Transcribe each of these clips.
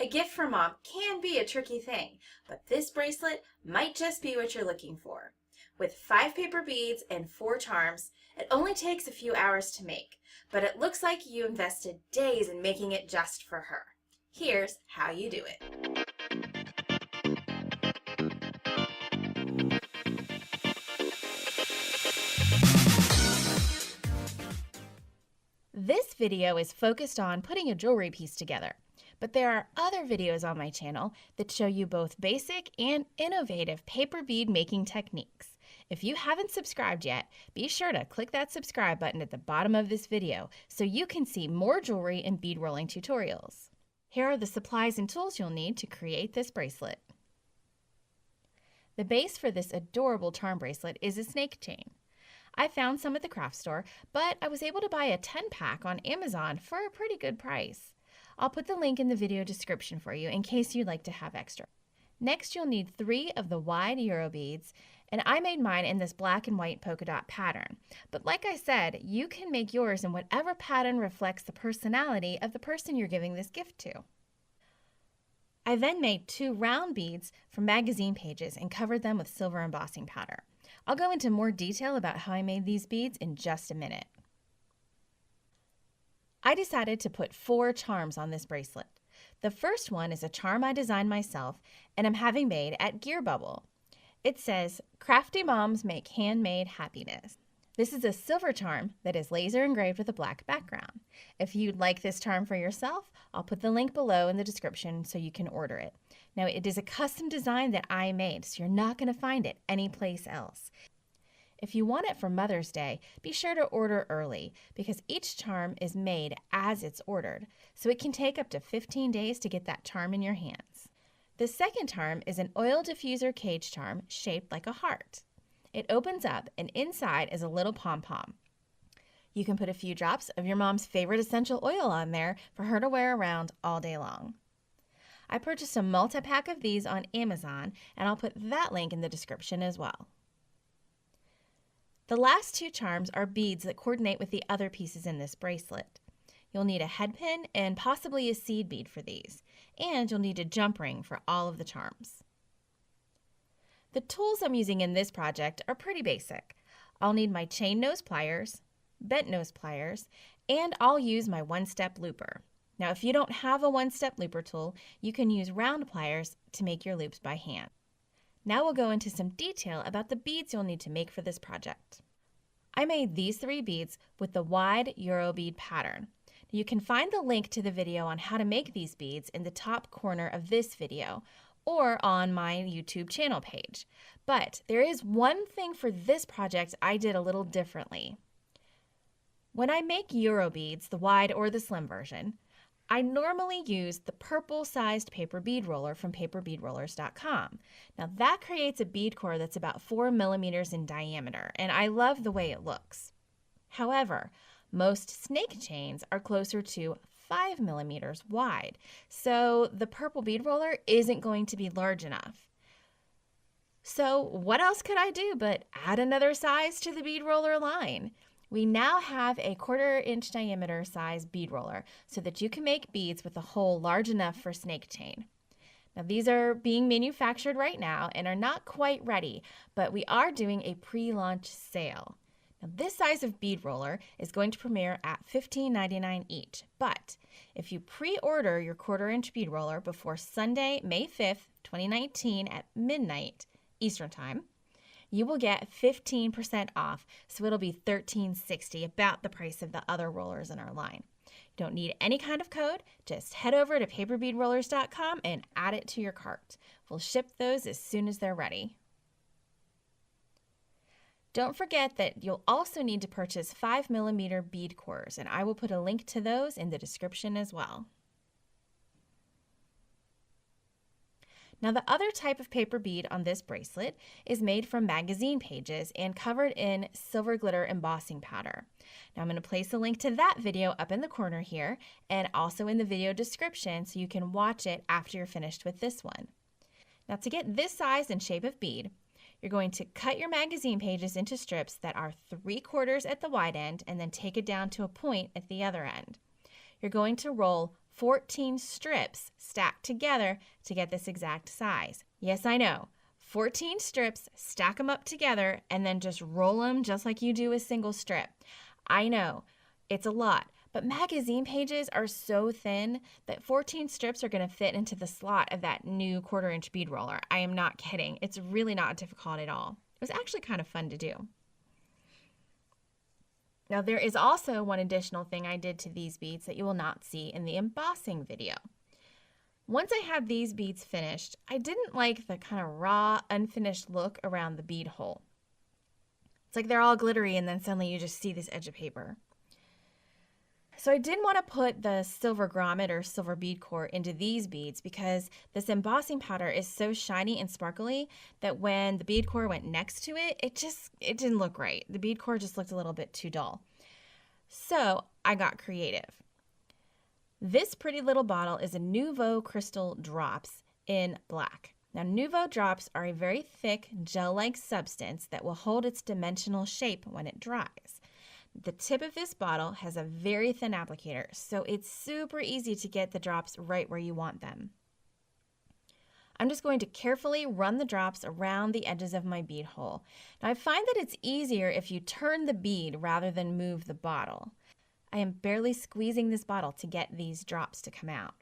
A gift from mom can be a tricky thing, but this bracelet might just be what you're looking for. With 5 paper beads and 4 charms, it only takes a few hours to make, but it looks like you invested days in making it just for her. Here's how you do it. This video is focused on putting a jewelry piece together, but there are other videos on my channel that show you both basic and innovative paper bead making techniques. If you haven't subscribed yet, be sure to click that subscribe button at the bottom of this video so you can see more jewelry and bead rolling tutorials. Here are the supplies and tools you'll need to create this bracelet. The base for this adorable charm bracelet is a snake chain. I found some at the craft store, but I was able to buy a 10-pack on Amazon for a pretty good price. I'll put the link in the video description for you in case you'd like to have extra. Next, you'll need 3 of the wide Euro beads, and I made mine in this black and white polka dot pattern. But like I said, you can make yours in whatever pattern reflects the personality of the person you're giving this gift to. I then made 2 round beads from magazine pages and covered them with silver embossing powder. I'll go into more detail about how I made these beads in just a minute. I decided to put 4 charms on this bracelet. The first one is a charm I designed myself and I'm having made at Gear Bubble. It says, "Crafty moms make handmade happiness." This is a silver charm that is laser engraved with a black background. If you'd like this charm for yourself, I'll put the link below in the description so you can order it. Now, it is a custom design that I made, so you're not going to find it anyplace else. If you want it for Mother's Day, be sure to order early because each charm is made as it's ordered, so it can take up to 15 days to get that charm in your hands. The second charm is an oil diffuser cage charm shaped like a heart. It opens up and inside is a little pom-pom. You can put a few drops of your mom's favorite essential oil on there for her to wear around all day long. I purchased a multi-pack of these on Amazon and I'll put that link in the description as well. The last 2 charms are beads that coordinate with the other pieces in this bracelet. You'll need a head pin and possibly a seed bead for these, and you'll need a jump ring for all of the charms. The tools I'm using in this project are pretty basic. I'll need my chain nose pliers, bent nose pliers, and I'll use my one-step looper. Now, if you don't have a one-step looper tool, you can use round pliers to make your loops by hand. Now we'll go into some detail about the beads you'll need to make for this project. I made these 3 beads with the wide Euro bead pattern. You can find the link to the video on how to make these beads in the top corner of this video or on my YouTube channel page. But there is one thing for this project I did a little differently. When I make Euro beads, the wide or the slim version, I normally use the purple-sized paper bead roller from paperbeadrollers.com. Now that creates a bead core that's about 4 millimeters in diameter, and I love the way it looks. However, most snake chains are closer to 5 millimeters wide, so the purple bead roller isn't going to be large enough. So what else could I do but add another size to the bead roller line? We now have a 1/4 inch diameter size bead roller so that you can make beads with a hole large enough for snake chain. Now these are being manufactured right now and are not quite ready, but we are doing a pre-launch sale. Now this size of bead roller is going to premiere at $15.99 each, but if you pre-order your 1/4 inch bead roller before Sunday, May 5th, 2019 at midnight Eastern Time, you will get 15% off, so it'll be $13.60, about the price of the other rollers in our line. You don't need any kind of code, just head over to paperbeadrollers.com and add it to your cart. We'll ship those as soon as they're ready. Don't forget that you'll also need to purchase 5 millimeter bead cores, and I will put a link to those in the description as well. Now the other type of paper bead on this bracelet is made from magazine pages and covered in silver glitter embossing powder. Now I'm going to place a link to that video up in the corner here and also in the video description so you can watch it after you're finished with this one. Now to get this size and shape of bead, you're going to cut your magazine pages into strips that are 3/4 at the wide end and then take it down to a point at the other end. You're going to roll 14 strips stacked together to get this exact size. Yes, I know. 14 strips, stack them up together, and then just roll them just like you do a single strip. I know, it's a lot, but magazine pages are so thin that 14 strips are going to fit into the slot of that new 1/4 inch bead roller. I am not kidding. It's really not difficult at all. It was actually kind of fun to do. Now there is also one additional thing I did to these beads that you will not see in the embossing video. Once I had these beads finished, I didn't like the kind of raw, unfinished look around the bead hole. It's like they're all glittery and then suddenly you just see this edge of paper. So I did want to put the silver grommet or silver bead core into these beads because this embossing powder is so shiny and sparkly that when the bead core went next to it, it didn't look right. The bead core just looked a little bit too dull. So I got creative. This pretty little bottle is a Nuvo crystal drops in black. Now Nuvo drops are a very thick gel-like substance that will hold its dimensional shape when it dries. The tip of this bottle has a very thin applicator, so it's super easy to get the drops right where you want them. I'm just going to carefully run the drops around the edges of my bead hole. Now I find that it's easier if you turn the bead rather than move the bottle. I am barely squeezing this bottle to get these drops to come out.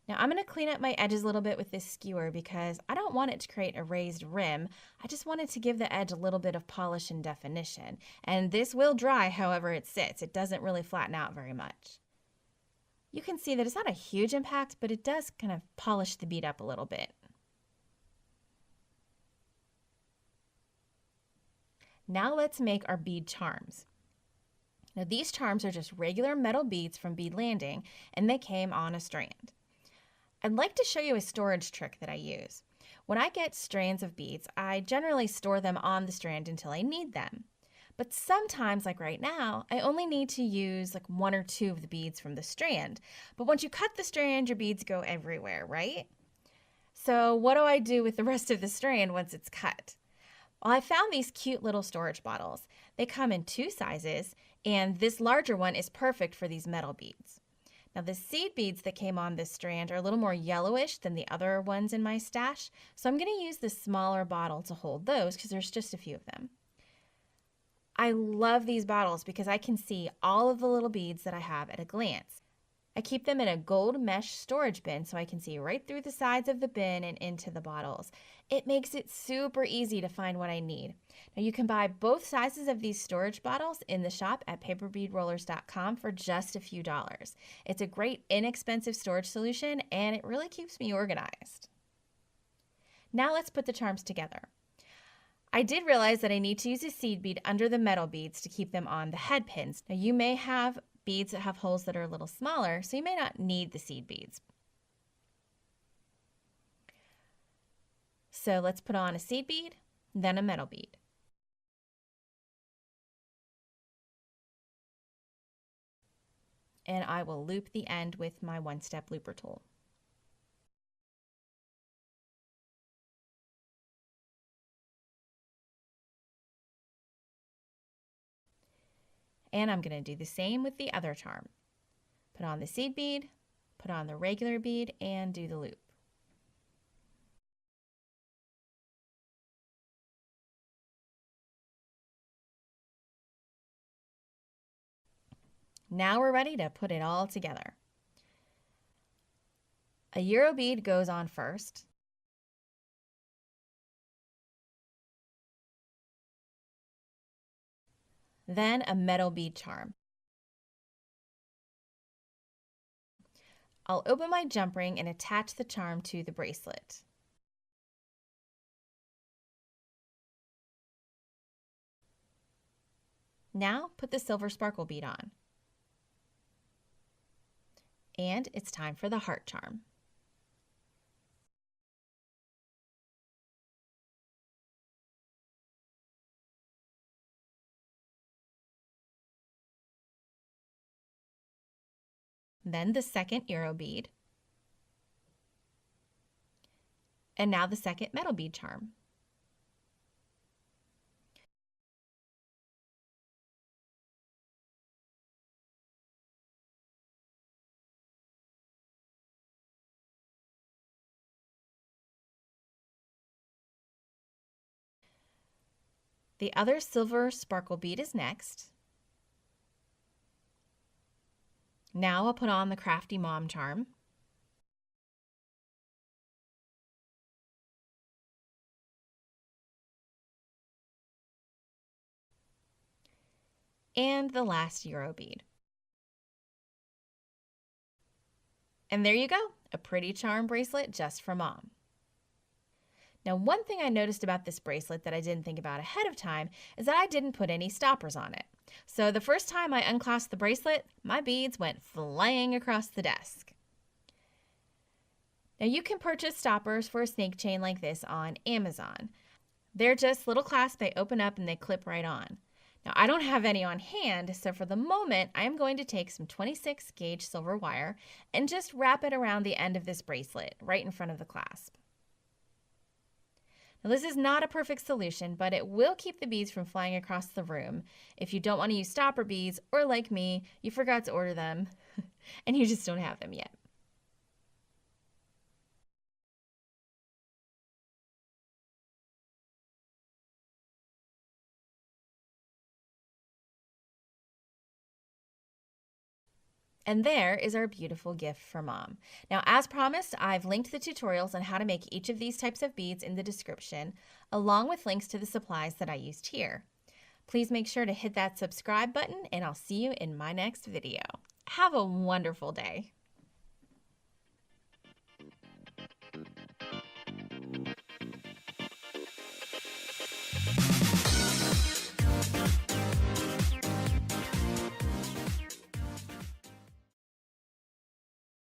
Now I'm going to clean up my edges a little bit with this skewer because I don't want it to create a raised rim. I just want it to give the edge a little bit of polish and definition. And this will dry however it sits. It doesn't really flatten out very much. You can see that it's not a huge impact, but it does kind of polish the bead up a little bit. Now let's make our bead charms. Now these charms are just regular metal beads from Bead Landing, and they came on a strand. I'd like to show you a storage trick that I use. When I get strands of beads, I generally store them on the strand until I need them. But sometimes, like right now, I only need to use like 1 or 2 of the beads from the strand. But once you cut the strand, your beads go everywhere, right? So what do I do with the rest of the strand once it's cut? Well, I found these cute little storage bottles. They come in 2 sizes, and this larger one is perfect for these metal beads. Now the seed beads that came on this strand are a little more yellowish than the other ones in my stash, so I'm going to use the smaller bottle to hold those because there's just a few of them. I love these bottles because I can see all of the little beads that I have at a glance. I keep them in a gold mesh storage bin so I can see right through the sides of the bin and into the bottles. It makes it super easy to find what I need. Now you can buy both sizes of these storage bottles in the shop at paperbeadrollers.com for just a few dollars. It's a great inexpensive storage solution and it really keeps me organized. Now let's put the charms together. I did realize that I need to use a seed bead under the metal beads to keep them on the head pins. Now you may have beads that have holes that are a little smaller, so you may not need the seed beads. So let's put on a seed bead, then a metal bead. And I will loop the end with my one-step looper tool. And I'm going to do the same with the other charm. Put on the seed bead, put on the regular bead, and do the loop. Now we're ready to put it all together. A Euro bead goes on first. Then a metal bead charm. I'll open my jump ring and attach the charm to the bracelet. Now put the silver sparkle bead on. And it's time for the heart charm. Then the second Euro bead. And now the second metal bead charm. The other silver sparkle bead is next. Now I'll put on the crafty mom charm. And the last Euro bead. And there you go, a pretty charm bracelet just for mom. Now, one thing I noticed about this bracelet that I didn't think about ahead of time is that I didn't put any stoppers on it. So the first time I unclasped the bracelet, my beads went flying across the desk. Now, you can purchase stoppers for a snake chain like this on Amazon. They're just little clasps, they open up and they clip right on. Now, I don't have any on hand, so for the moment, I'm going to take some 26 gauge silver wire and just wrap it around the end of this bracelet, right in front of the clasp. Now, this is not a perfect solution, but it will keep the beads from flying across the room if you don't want to use stopper beads, or like me, you forgot to order them and you just don't have them yet. And there is our beautiful gift for mom. Now, as promised, I've linked the tutorials on how to make each of these types of beads in the description, along with links to the supplies that I used here. Please make sure to hit that subscribe button, and I'll see you in my next video. Have a wonderful day.